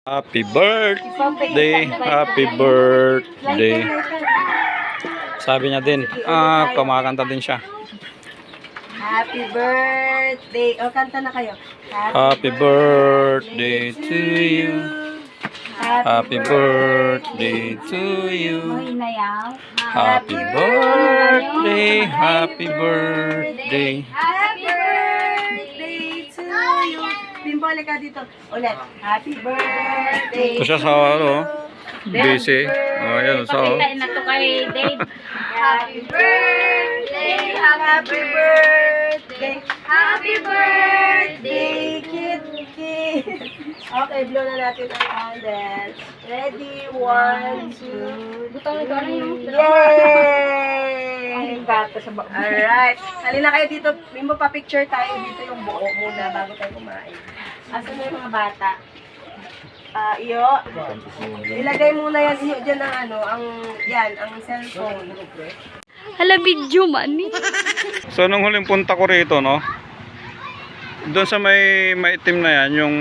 Happy birthday, happy birthday. Sabi niya din, kumakanta din siya. Happy birthday. O, kanta na kayo. Happy birthday to you. Happy birthday to you. Happy birthday, happy birthday. Happy birthday to you. Bimbole ka dito. Ulit. Happy birthday. Ito siya sa busy. Ayan, sa Pakita na to kay Dave. Happy birthday. Happy birthday. Happy birthday, kid. Okay, blow na natin ang candle. Ready? 1, 2, Butang ito na yung yay! Alright. Halina kayo dito. Bimbo, pa-picture tayo dito yung buo muna bago tayo kumain. Asan na yung mga bata? Iyo. Ilagay muna yan iyo dyan ang ang cellphone. Hala, video man. So, nung huling punta ko rito, no? Doon sa may maitim na yan, yung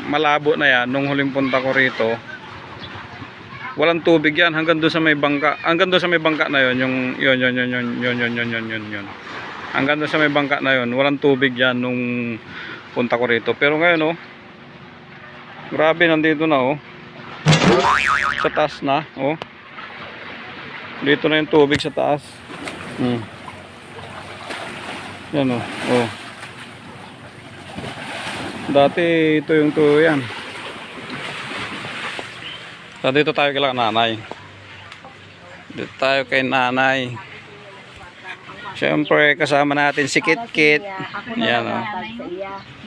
malabo na yan, nung huling punta ko rito, walang tubig yan hanggang doon sa may bangka. Hanggang doon sa may bangka na yon, yung yun. Hanggang doon sa may bangka na yon, walang tubig yan nung punta ko rito. Pero ngayon, oh, grabe, nandito na, oh. Sa taas na, oh. Dito na yung tubig sa taas. Yan, oh. Oh. Dati ito yung tuyo yan. So, dito tayo kay nanay. Dito tayo kay nanay. Siyempre kasama natin si Kit-Kit. Yan, oh.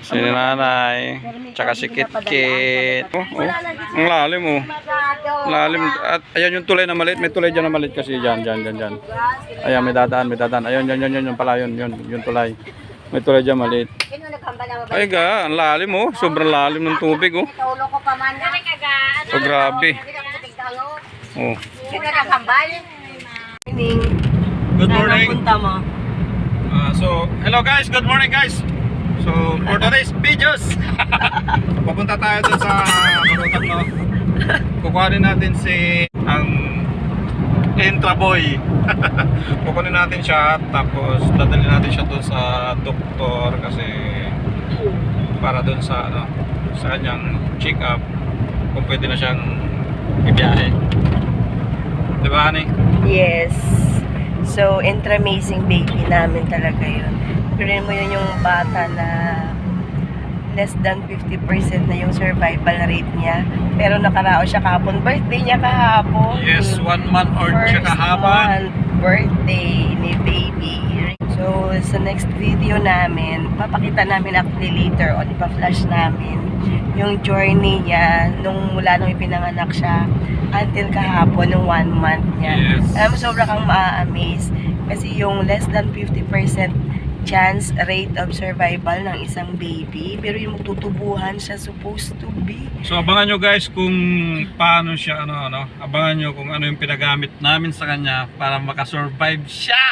Si nanay. Tsaka si Kit-Kit. Oh, oh. Ang lalim, oh. Lalim. At ayan yung tulay na maliit. May tulay dyan na maliit kasi dyan. Ayan, may dadaan. Ayun, yun pala. Yun tulay. May tulay dyan maliit. Ay ga, ang lalim, oh. Sobrang lalim ng tubig, oh. So grabe. Oh. Good morning. So, hello guys, good morning guys. So, for today's videos, papunta tayo dun sa Barutak, no? Kukuhanin natin ang Intra Boy. Kukunin natin siya, tapos dadalhin natin siya dun sa doktor kasi para dun sa sa kanyang check up kung pwede na siyang ibiyahe. Diba, honey? Yes. So, intra-amazing baby namin talaga yun. Pero mo yun yung bata na less than 50% na yung survival rate niya. Pero nakarao siya kahapon. Birthday niya kahapon. Yes, 1 month or siya kahapon. First month birthday ni baby. So, sa next video namin, papakita namin actually later on, ipa-flash namin yung journey niya mula nung ipinanganak siya until kahapon ng 1 month niya. Yes. Alam mo, sobra kang ma-amaze kasi yung less than 50% chance rate of survival ng isang baby, pero yung tutubuhan siya supposed to be. So abangan nyo guys kung paano siya abangan nyo kung ano yung pinagamit namin sa kanya para makasurvive siya.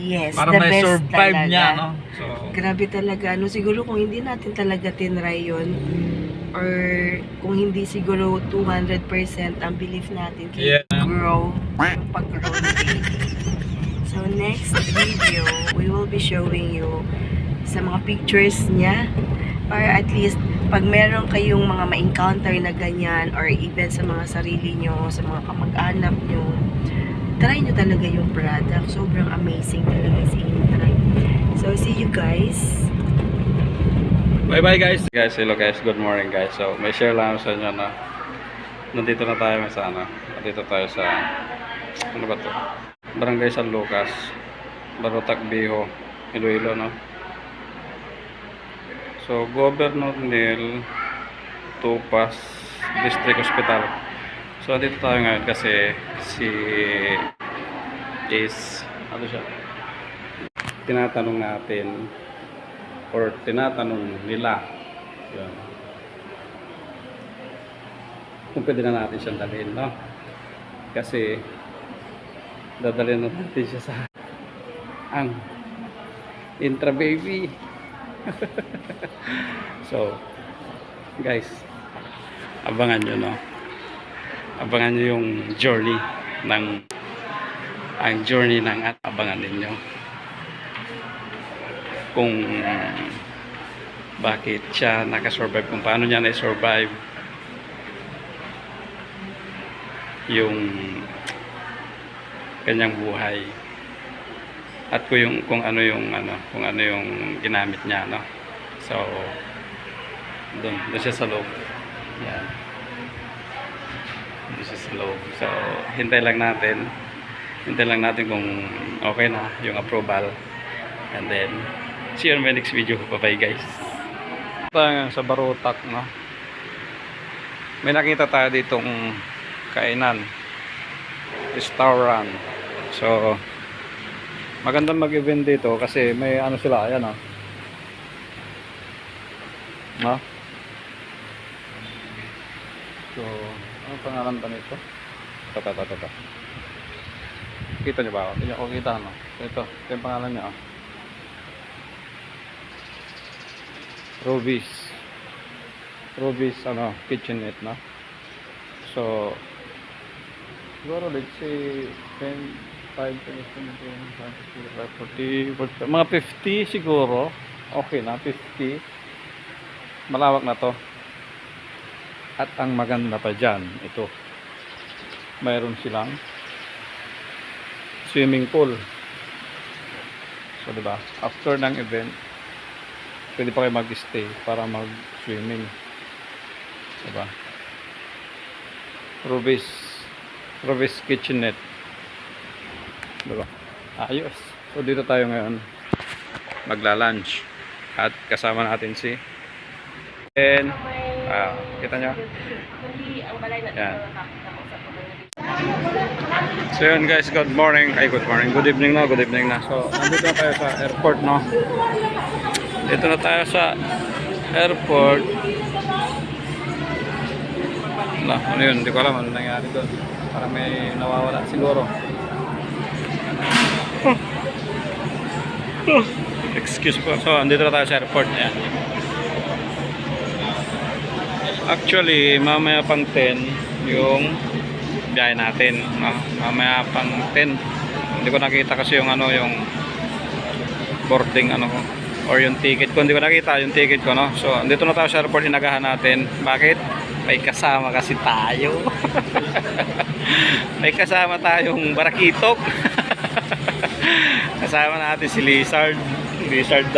Yes, para the may best survive talaga. niya, no? So grabe talaga, siguro kung hindi natin talaga tinry yun, or kung hindi siguro 200% ang belief natin kay grow, yung pag-grow ng baby. So next video, we will be showing you sa mga pictures niya para at least pag meron kayong mga ma-encounter na ganyan or even sa mga sarili nyo, sa mga kamag-anak nyo, try nyo talaga yung product. Sobrang amazing talaga si Intra. So see you guys. bye guys. Guys, hello guys, good morning guys. So may share lang sa inyo na nandito na tayo sa nandito tayo sa ano ba to? Barangay San Lucas, Barutak, Biho, Iloilo, no? So, Governor Neil Tupas District Hospital. So, dito tayo ngayon kasi ano siya? Tinatanong natin or tinatanong nila yun, kung pwede na natin siyang dalhin, no? Kasi dadalhin natin siya sa ang Intra baby. So guys, abangan nyo, no? Abangan nyo yung journey ng at abangan ninyo kung bakit siya nakasurvive, kung paano niya na-survive yung kanyang buhay, at kung ano yung ginamit niya, no? So doon siya sa loob. Yan. Doon siya sa loob. So hintay lang natin kung okay na yung approval, and then see you on my next video. Bye bye guys. Tayo sa Barutak, no? May nakita tayo ditong kainan, restaurant. So magandang mag-event dito kasi may ano sila, ayan, no? No? So ano pangalan ba nito? Ito. Kita nyo ba ako? Hindi ako kita, no? Ito yung pangalan niya, oh. Robis kitchenette, no? So siguro let's say 10, 5, 10, 40, mga 50 siguro. Okay na, 50. Malawak na to. At ang maganda pa dyan, ito, mayroon silang swimming pool. So diba, after ng event pwede pa kayo mag-stay para mag-swimming, diba? Robis kitchenette, diba? Ayos. So dito tayo ngayon magla-lunch at kasama natin si kita nyo? Yan. So yun guys, good morning. Good evening na. So nandito na tayo sa airport, no? Dito na tayo sa airport. Ano yun? Hindi ko alam ano nangyari doon. Parang may nawawala siguro. Excuse po. So andito na tayo sa airport. Ayan. Actually, mamaya pang 10 yung biyahe natin, no? Mamaya pang 10. Hindi ko nakita kasi yung yung boarding ko, or yung ticket ko. Hindi ko nakita yung ticket ko, no? So andito na tayo sa airport, inagahan natin. Bakit? May kasama kasi tayo. May kasama tayong barakitok. Kasama natin si Lizard. Lizard.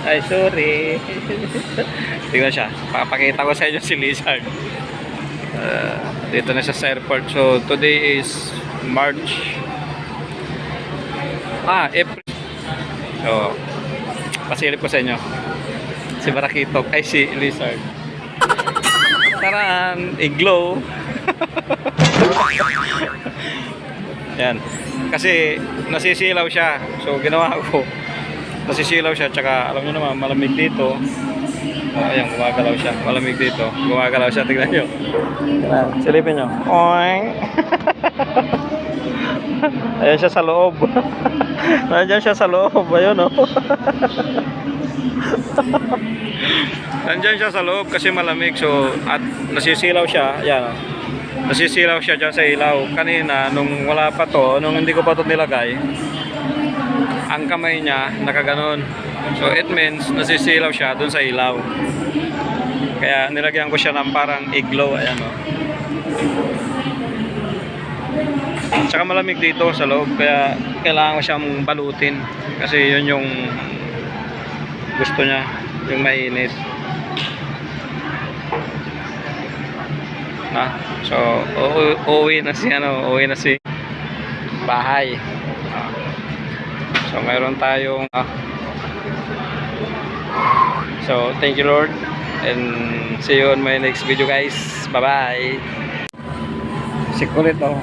Ay, sorry. Tingnan siya. Papakita ko sa inyo si Lizard. Dito na siya sa airport. So today is April. So pasilip ko sa inyo si Barakitok, ay si Lizard. Taran, iglow. Yan. Kasi nasisilaw siya. So ginawa ko, nasisilaw siya, tsaka alam niyo naman malamig dito. Ayan, gumagalaw siya. Malamig dito. Gumagalaw siya. Tignan nyo. Silipin nyo. Oing! Ayan siya sa loob. Nandiyan siya sa loob. Ayun, oh. Nandiyan siya sa loob kasi malamig. So, at nasisilaw siya. Ayan, oh. Nasisilaw siya dyan sa ilaw. Kanina, nung wala pa to, nung hindi ko pa to nilagay, ang kamay niya nakaganon. So it means nasisilaw siya dun sa ilaw. Kaya nilagyan ko siya ng parang iglow. Ayan, o. Tsaka malamig dito sa loob, kaya kailangan ko siyang balutin. Kasi yun yung gusto niya, yung mainit. So uuwi na si bahay. So mayroon tayong so thank you Lord, and see you on my next video guys. Bye bye. Si kulit, oh.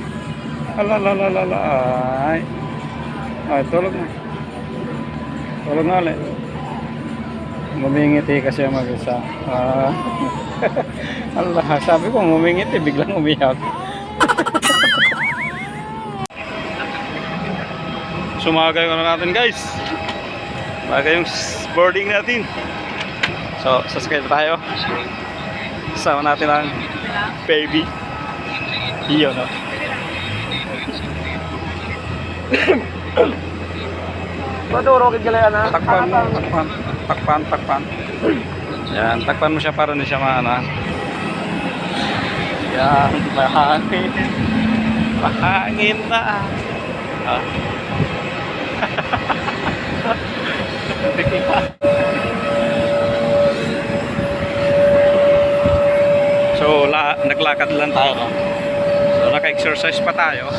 Ay, tulog na ulit. Ngumingiti kasi mag-isa. Allah, sabi ko ngumingiti, biglang umiyak. Sumagay na natin guys. Bagay yung boarding natin. So subscribe tayo. Kasama natin ang baby. Iyo, no? Maduro kay galayan na. Takpan mo, takpan. Yan, takpan mo siya para hindi siya maana. Yan, mahangin. Mahangin na. Ah. So, naglakad lang tayo, no? So, naka-exercise pa tayo.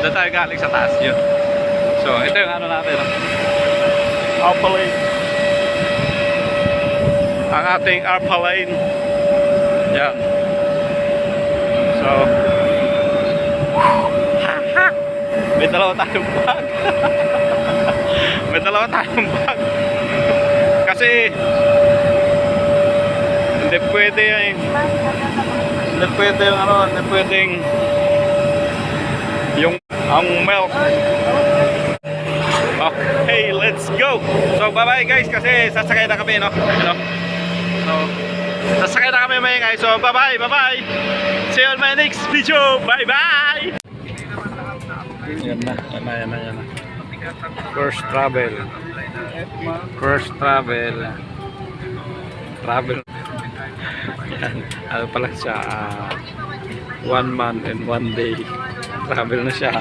Doon tayo galing sa taas yun. So, ito yung ano natin, no? Alphalane. Ang ating Alphalane. Yan. So, may dalawa tayong bag. May dalawa tayong bag. Kasi, hindi pwede yung hindi pwedeng yung ang milk. Okay, let's go. So bye bye guys kasi sasakay na kami, no? So sasakay na kami mga guys. So bye bye. See you on my next video. Bye bye. Yan na. First travel. Ano pala siya, 1 month and 1 day travel na siya.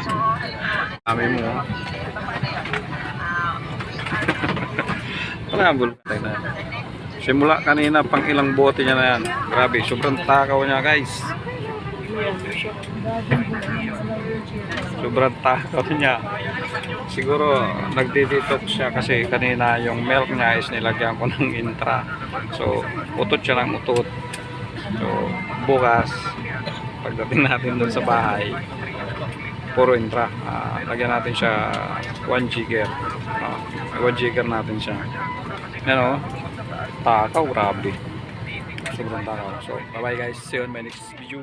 Kami mo travel na. Simula kanina pang ilang bote niya na yan. Grabe, sobrang takaw niya guys. Sobrang takaw niya. Siguro nagdi-detox siya kasi kanina yung milk niya is nilagyan ko ng intra. So utot siya ng utot. So bukas pagdating natin dun sa bahay puro intra. Lagyan natin siya 1 jigger. 1 jigger natin siya. Ano? Takaw, grabe. Sobrang takaw. So bye bye guys. See you on my next video.